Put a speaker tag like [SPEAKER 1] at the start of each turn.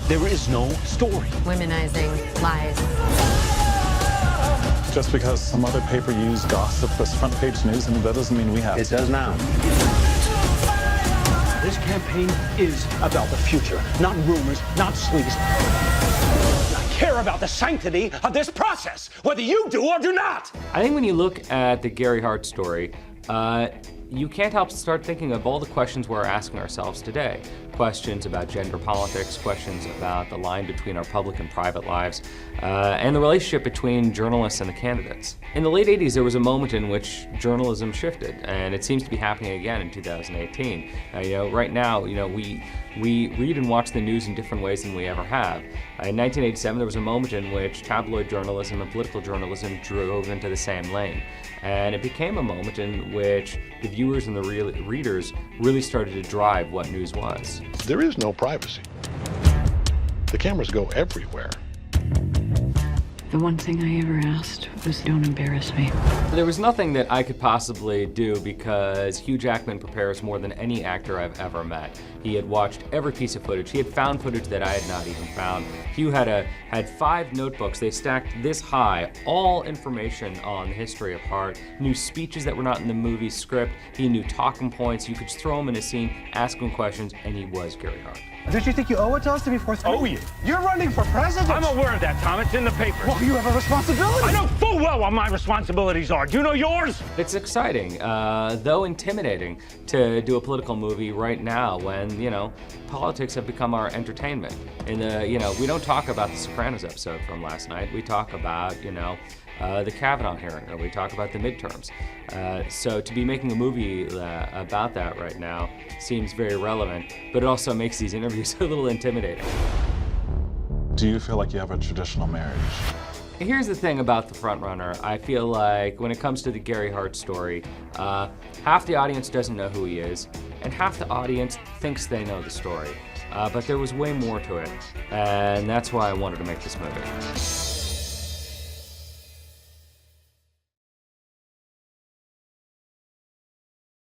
[SPEAKER 1] There is no story.
[SPEAKER 2] Womenizing lies.
[SPEAKER 3] Just because some other paper used gossip as front page news, and that doesn't mean we have.
[SPEAKER 1] It does now. This campaign is about the future, not rumors, not sleaze. I care about the sanctity of this process, whether you do or do not.
[SPEAKER 4] I think when you look at the Gary Hart story, you can't help but start thinking of all the questions we're asking ourselves today. Questions about gender politics, questions about the line between our public and private lives, and the relationship between journalists and the candidates. In the late 80s, there was a moment in which journalism shifted, and it seems to be happening again in 2018. Right now, we read and watch the news in different ways than we ever have. In 1987, there was a moment in which tabloid journalism and political journalism drove into the same lane. And it became a moment in which the viewers and the readers really started to drive what news was.
[SPEAKER 5] There is no privacy. The cameras go everywhere.
[SPEAKER 6] The one thing I ever asked was, don't embarrass me.
[SPEAKER 4] There was nothing that I could possibly do because Hugh Jackman prepares more than any actor I've ever met. He had watched every piece of footage. He had found footage that I had not even found. Hugh had 5 notebooks. They stacked this high, all information on the history of Hart, knew speeches that were not in the movie script. He knew talking points. You could just throw him in a scene, ask him questions, and he was Gary Hart.
[SPEAKER 7] Don't you think you owe it to us to be forthcoming?
[SPEAKER 1] Owe you?
[SPEAKER 7] You're running for president.
[SPEAKER 1] I'm aware of that, Tom. It's in the paper.
[SPEAKER 7] Well, you have a responsibility.
[SPEAKER 1] I know full well what my responsibilities are. Do you know yours?
[SPEAKER 4] It's exciting, though intimidating, to do a political movie right now when, politics have become our entertainment. We don't talk about the Sopranos episode from last night. We talk about, the Kavanaugh hearing, or we talk about the midterms. So to be making a movie about that right now seems very relevant, but it also makes these interviews a little intimidating.
[SPEAKER 3] Do you feel like you have a traditional marriage?
[SPEAKER 4] Here's the thing about The Frontrunner. I feel like when it comes to the Gary Hart story, half the audience doesn't know who he is, and half the audience thinks they know the story. But there was way more to it, and that's why I wanted to make this movie.